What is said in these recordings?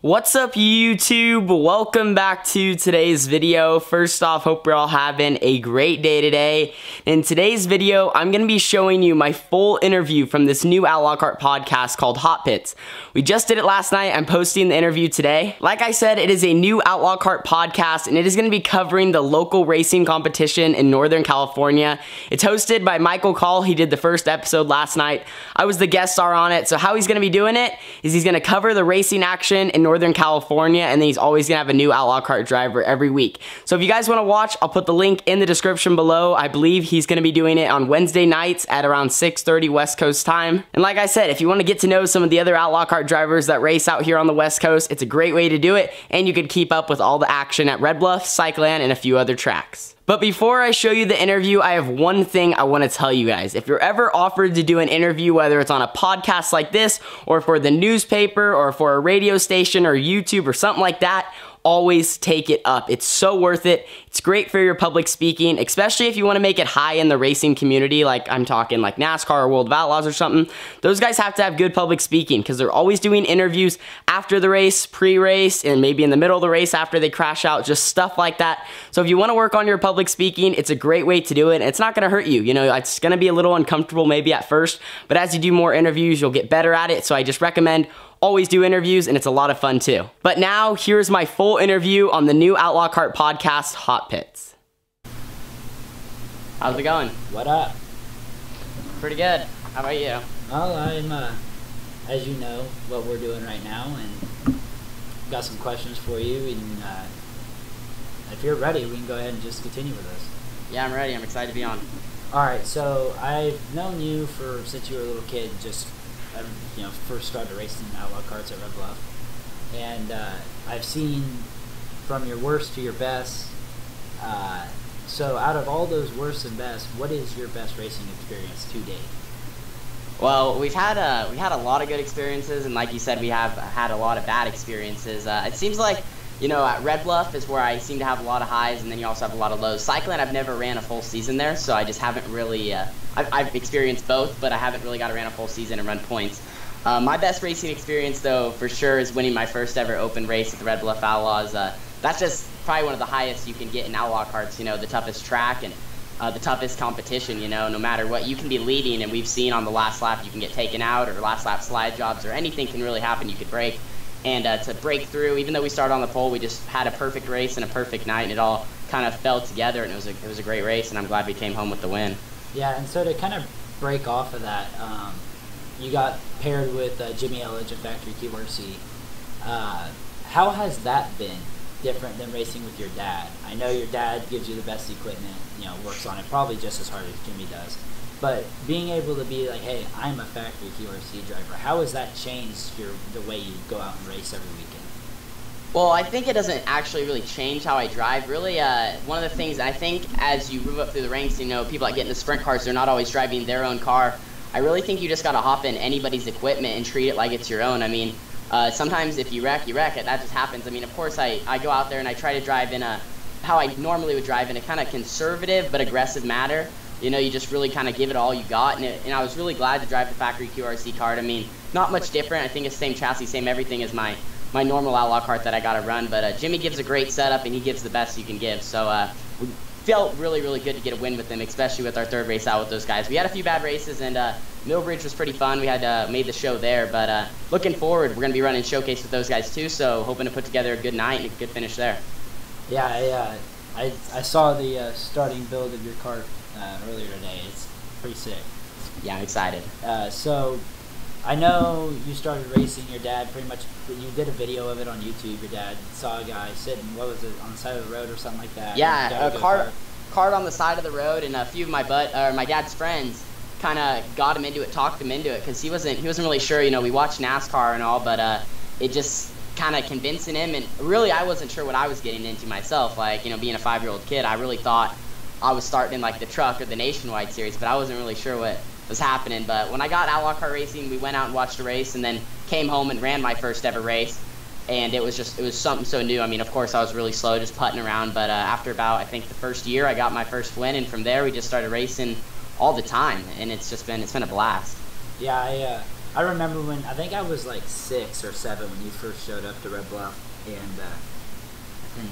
What's up YouTube? Welcome back to today's video. First off, hope you're all having a great day today. In today's video, I'm going to be showing you my full interview from this new Outlaw Kart podcast called Hot Pits. We just did it last night. I'm posting the interview today. Like I said, it is a new Outlaw Kart podcast and it is going to be covering the local racing competition in Northern California. It's hosted by Michael Call. He did the first episode last night. I was the guest star on it. So how he's going to be doing it is he's going to cover the racing action in Northern California, and then he's always gonna have a new Outlaw Kart driver every week. So if you guys want to watch, I'll put the link in the description below. I believe he's gonna be doing it on Wednesday nights at around 6:30 West Coast time. And like I said, if you want to get to know some of the other Outlaw Kart drivers that race out here on the West Coast, it's a great way to do it, and you could keep up with all the action at Red Bluff, Cycleland, and a few other tracks. But before I show you the interview, I have one thing I want to tell you guys. If you're ever offered to do an interview, whether it's on a podcast like this, or for the newspaper, or for a radio station, or YouTube, or something like that, always take it up. It's so worth it. It's great for your public speaking, especially if you want to make it high in the racing community, like I'm talking like NASCAR or World of Outlaws or something. Those guys have to have good public speaking because they're always doing interviews after the race, pre-race, and maybe in the middle of the race after they crash out, just stuff like that. So if you want to work on your public speaking, it's a great way to do it. And it's not going to hurt you. You know, it's going to be a little uncomfortable maybe at first, but as you do more interviews, you'll get better at it. So I just recommend always do interviews, and it's a lot of fun too. But now, here's my full interview on the new Outlaw Kart podcast, Hot Pits. How's it going? What up? Pretty good. How about you? Well, I'm, as you know, what we're doing right now, and got some questions for you, and if you're ready, we can go ahead and just continue with this. Yeah, I'm ready. I'm excited to be on. Alright, so I've known you since you were a little kid, first started racing Outlaw Karts at Red Bluff, and I've seen from your worst to your best. So out of all those worst and best, what is your best racing experience to date? Well, we had a lot of good experiences, and like you said, we have had a lot of bad experiences. It seems like, you know, at Red Bluff is where I seem to have a lot of highs, and then you also have a lot of lows. Cycling, I've never ran a full season there, so I just haven't really, I've experienced both, but I haven't really got to run a full season and run points. My best racing experience, though, for sure, is winning my first ever open race at the Red Bluff Outlaws. That's just probably one of the highest you can get in Outlaw Karts, you know, the toughest track and the toughest competition, you know, no matter what. You can be leading, and we've seen on the last lap you can get taken out, or last lap slide jobs, or anything can really happen. You could break. And to break through, even though we started on the pole, we just had a perfect race and a perfect night, and it all kind of fell together, and it was a great race, and I'm glad we came home with the win. Yeah, and so to kind of break off of that, you got paired with Jimmy Elledge at Factory QRC. How has that been different than racing with your dad? I know your dad gives you the best equipment, you know, works on it probably just as hard as Jimmy does. But being able to be like, hey, I'm a Factory QRC driver, how has that changed the way you go out and race every weekend? Well, I think it doesn't actually really change how I drive. Really, one of the things I think as you move up through the ranks, you know, people that get into sprint cars, they're not always driving their own car. I really think you just got to hop in anybody's equipment and treat it like it's your own. I mean, sometimes if you wreck, you wreck it. That just happens. I mean, of course, I go out there and I try to drive in how I normally would drive in a kind of conservative but aggressive manner. You know, you just really kind of give it all you got, and I was really glad to drive the Factory QRC kart. I mean, not much different. I think it's the same chassis, same everything as my normal Outlaw kart that I got to run, but Jimmy gives a great setup, and he gives the best you can give. So we felt really, really good to get a win with them, especially with our third race out with those guys. We had a few bad races, and Millbridge was pretty fun. We had made the show there, but looking forward, we're going to be running Showcase with those guys too, so hoping to put together a good night and a good finish there. Yeah, I saw the starting build of your kart earlier today. It's pretty sick. Yeah, I'm excited. So I know you started racing your dad pretty much. You did a video of it on YouTube. Your dad saw a guy sitting, what was it, on the side of the road or something like that? Yeah, a kart on the side of the road, and a few of my dad's friends kind of got him into it, talked him into it, because he wasn't really sure. You know, we watched NASCAR and all, but it just kind of convincing him, and really I wasn't sure what I was getting into myself. Like, you know, being a 5-year-old kid, I really thought I was starting in like the truck or the Nationwide series, but I wasn't really sure what was happening. But when I got Outlaw Kart Racing, we went out and watched a race, and then came home and ran my first ever race, and it was something so new. I mean, of course I was really slow, just putting around, but after about, I think, the first year, I got my first win, and from there we just started racing all the time, and it's been a blast. Yeah, I remember when, I think I was like 6 or 7 when you first showed up to Red Bluff, and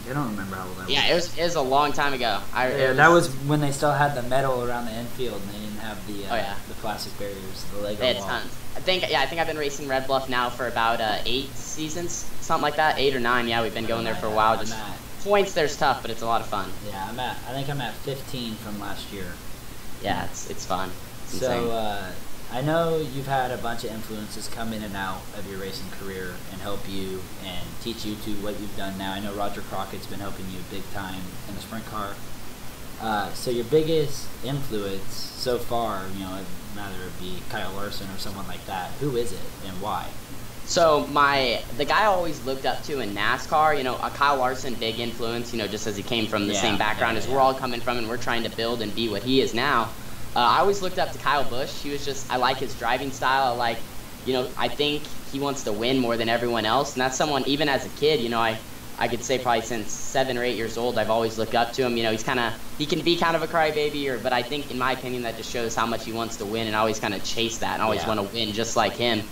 I don't remember how old I was. Yeah, it was a long time ago. That was when they still had the metal around the infield, and they didn't have the the plastic barriers, the Lego they had wall. tons. I think I've been racing Red Bluff now for about 8 seasons, something like that, 8 or 9. Yeah, we've been going there for a while. Just points there's tough, but it's a lot of fun. Yeah, I think I'm at 15 from last year. Yeah, it's fun. It's so insane. I know you've had a bunch of influences come in and out of your racing career and help you and teach you to what you've done now. I know Roger Crockett's been helping you big time in the sprint car. So your biggest influence so far, you know, whether it be Kyle Larson or someone like that, who is it and why? So the guy I always looked up to in NASCAR, you know, Kyle Larson, big influence, you know, just as he came from the same background as we're all coming from, and we're trying to build and be what he is now. I always looked up to Kyle Busch. He was just, I like his driving style. I like, you know, I think he wants to win more than everyone else, and that's someone, even as a kid, you know, I could say probably since 7 or 8 years old, I've always looked up to him. You know, he can be kind of a crybaby, but I think, in my opinion, that just shows how much he wants to win, and I always kind of chase that and always want to win just like him.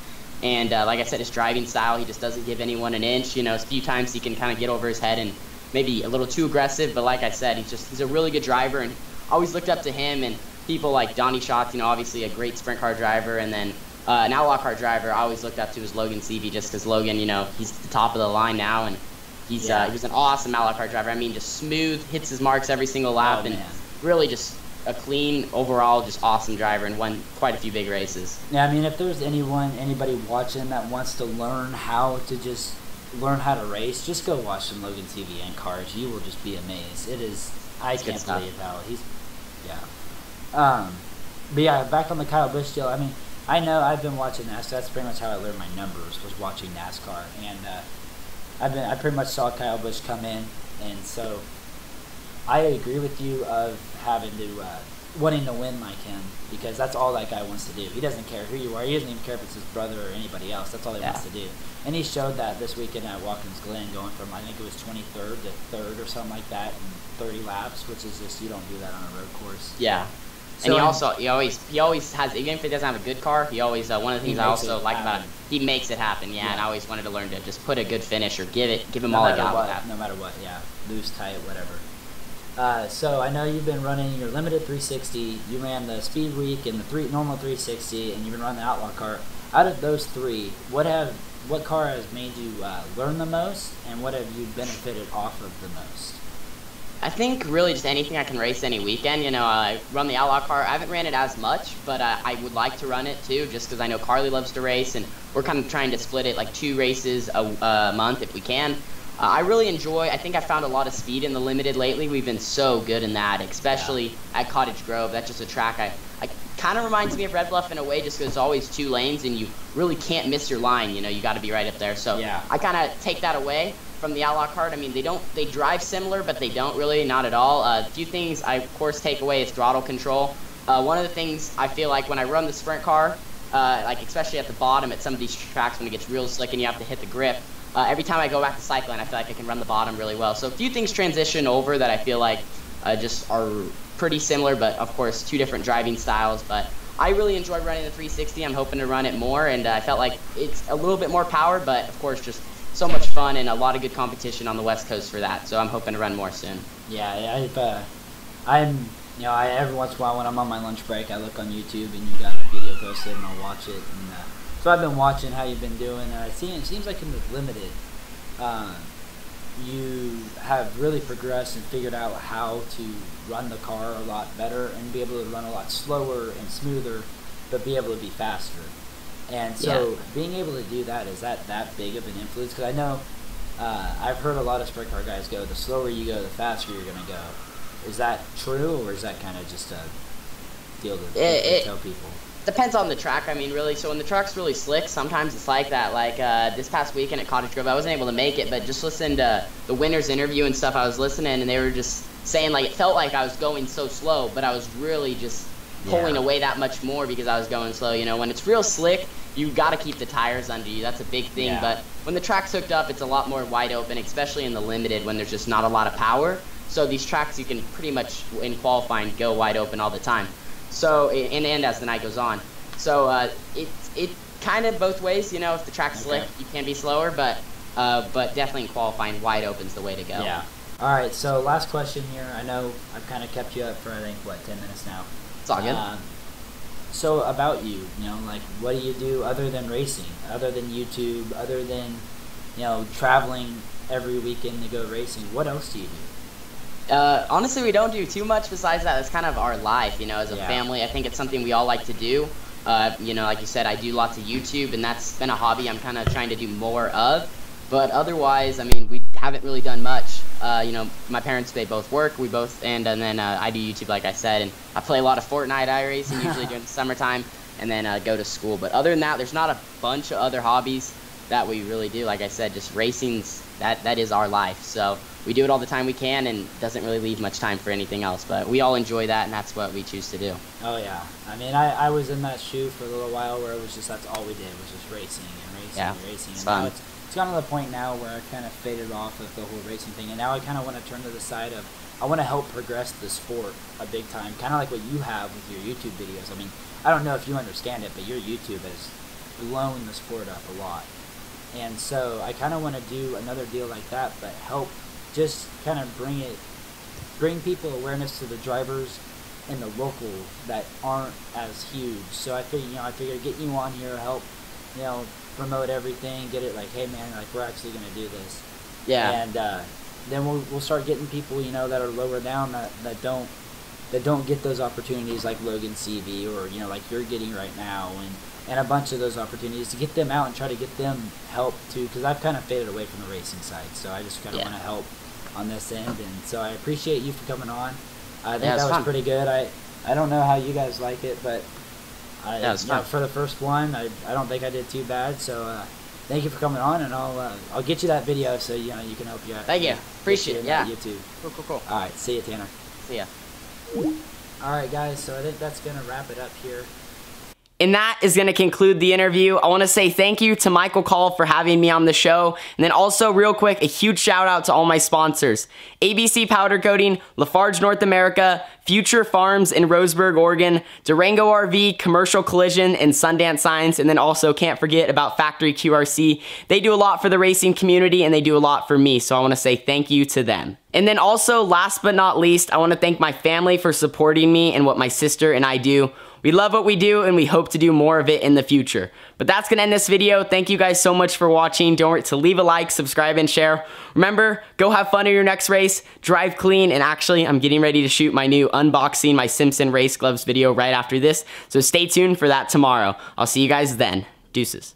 And like I said, his driving style, he just doesn't give anyone an inch. You know, a few times he can kind of get over his head and maybe a little too aggressive, but like I said, he's a really good driver, and I always looked up to him. And people like Donnie Schatz, you know, obviously a great sprint car driver, and then an Outlaw Kart driver I always looked up to was Logan Seavey, just because Logan, you know, he's at the top of the line now, and he was an awesome Outlaw Kart driver. I mean, just smooth, hits his marks every single lap, and really just a clean, overall, just awesome driver, and won quite a few big races. Yeah, I mean, if there's anybody watching that wants to learn how to race, just go watch some Logan Seavey and cars. You will just be amazed. It is, I can't believe how he's, but yeah, back on the Kyle Busch deal. I mean, I know I've been watching NASCAR. That's pretty much how I learned my numbers, was watching NASCAR, and I pretty much saw Kyle Busch come in, and so I agree with you of having to wanting to win like him, because that's all that guy wants to do. He doesn't care who you are. He doesn't even care if it's his brother or anybody else. That's all he wants to do. And he showed that this weekend at Watkins Glen, going from, I think it was 23rd to 3rd or something like that in 30 laps, which is just, you don't do that on a road course. Yeah. So and he always has, even if he doesn't have a good car, he always, one of the things I also like about him, he makes it happen, and I always wanted to learn to just put a good finish or give him all I got with that. No matter what, loose, tight, whatever. So I know you've been running your limited 360, you ran the Speed Week and the normal 360, and you've been running the Outlaw Kart. Out of those three, what car has made you learn the most, and what have you benefited off of the most? I think really just anything I can race any weekend. You know, I run the Outlaw Kart. I haven't ran it as much, but I would like to run it too, just because I know Carly loves to race, and we're kind of trying to split it like 2 races a month if we can. I really enjoy, I think I found a lot of speed in the limited lately. We've been so good in that, especially at Cottage Grove. That's just a track I kind of reminds me of Red Bluff in a way, just because it's always 2 lanes and you really can't miss your line. You know, you got to be right up there. So I kind of take that away from the Outlaw Kart. I mean, they drive similar, but they don't really, not at all. A few things I, of course, take away is throttle control. One of the things I feel like when I run the sprint car, like especially at the bottom at some of these tracks when it gets real slick and you have to hit the grip, every time I go back to cycling, I feel like I can run the bottom really well. So a few things transition over that I feel like just are pretty similar, but of course 2 different driving styles. But I really enjoy running the 360. I'm hoping to run it more, and I felt like it's a little bit more power, but of course just so much fun and a lot of good competition on the West Coast for that. So I'm hoping to run more soon. Yeah, every once in a while when I'm on my lunch break, I look on YouTube and you got a video posted and I'll watch it. And so I've been watching how you've been doing. It seems like in the limited, you have really progressed and figured out how to run the car a lot better and be able to run a lot slower and smoother, but be able to be faster. And so being able to do that, is that big of an influence? Because I know I've heard a lot of sprint car guys go, the slower you go, the faster you're going to go. Is that true, or is that kind of just a deal to tell people? Depends on the track, I mean, really. So when the track's really slick, sometimes it's like that. Like this past weekend at Cottage Grove, I wasn't able to make it, but just listening to the winner's interview and stuff, I was listening, and they were just saying, like, it felt like I was going so slow, but I was really just pulling away that much more because I was going slow. You know, when it's real slick, you got to keep the tires under you. That's a big thing. But when the track's hooked up, it's a lot more wide open, especially in the limited when there's just not a lot of power. So these tracks, you can pretty much, in qualifying, go wide open all the time. So, and as the night goes on. So kind of both ways. You know, if the track's slick, you can be slower, but definitely in qualifying, wide open's the way to go. Yeah. All right. So last question here. I know I've kind of kept you up for I think what 10 minutes now. It's all good. So about you, like what do you do other than racing, other than YouTube, other than traveling every weekend to go racing? What else do you do? Honestly, we don't do too much besides that. That's kind of our life, as a family. I think it's something we all like to do. Like you said, I do lots of YouTube, and that's been a hobby I'm kind of trying to do more of. But otherwise, I mean, we haven't really done much. My parents, they both work. And then I do YouTube, like I said, and I play a lot of Fortnite iRacing, usually during the summertime, and then go to school. But other than that, there's not a bunch of other hobbies that we really do. Like I said, just racing's, that is our life. So we do it all the time we can, and doesn't really leave much time for anything else. But we all enjoy that, and that's what we choose to do. Oh, yeah. I mean, I was in that shoe for a little while where it was just, that's all we did, was just racing and racing and racing. It's and fun. now it's gotten to the point now where I kind of faded off of the whole racing thing, and now I kind of want to turn to the side of, I want to help progress the sport a big time, kind of like what you have with your YouTube videos. I mean, I don't know if you understand it, but your YouTube has blown the sport up a lot. And so I kind of want to do another deal like that, but help just kind of bring people awareness to the drivers in the local that aren't as huge. So I figured get you on here, help, promote everything, get it like, hey man, like we're actually gonna do this. Yeah. And then we'll start getting people, that are lower down that don't get those opportunities like Logan CV or like you're getting right now, and a bunch of those opportunities to get them out and try to get them help too, because I've kind of faded away from the racing side, so I just kind of want to help on this end. And so I appreciate you for coming on. I think that was pretty good. I don't know how you guys like it, but for the first one, I don't think I did too bad. So thank you for coming on, and I'll get you that video so you can help you out. Thank you. Appreciate it. Yeah. YouTube. Cool. All right. See you, Tanner. See ya. All right, guys. So I think that's gonna wrap it up here. And that is going to conclude the interview. I want to say thank you to Michael Call for having me on the show. And then also, real quick, a huge shout out to all my sponsors: ABC Powder Coating, Lafarge North America, Future Farms in Roseburg, Oregon, Durango RV, Commercial Collision, and Sundance Signs. And then also, can't forget about Factory QRC. They do a lot for the racing community, and they do a lot for me. So I want to say thank you to them. And then also, last but not least, I want to thank my family for supporting me and what my sister and I do. We love what we do, and we hope to do more of it in the future. But that's going to end this video. Thank you guys so much for watching. Don't forget to leave a like, subscribe, and share. Remember, go have fun in your next race, drive clean, and actually, I'm getting ready to shoot my new unboxing my Simpson race gloves video right after this, so stay tuned for that tomorrow. I'll see you guys then. Deuces.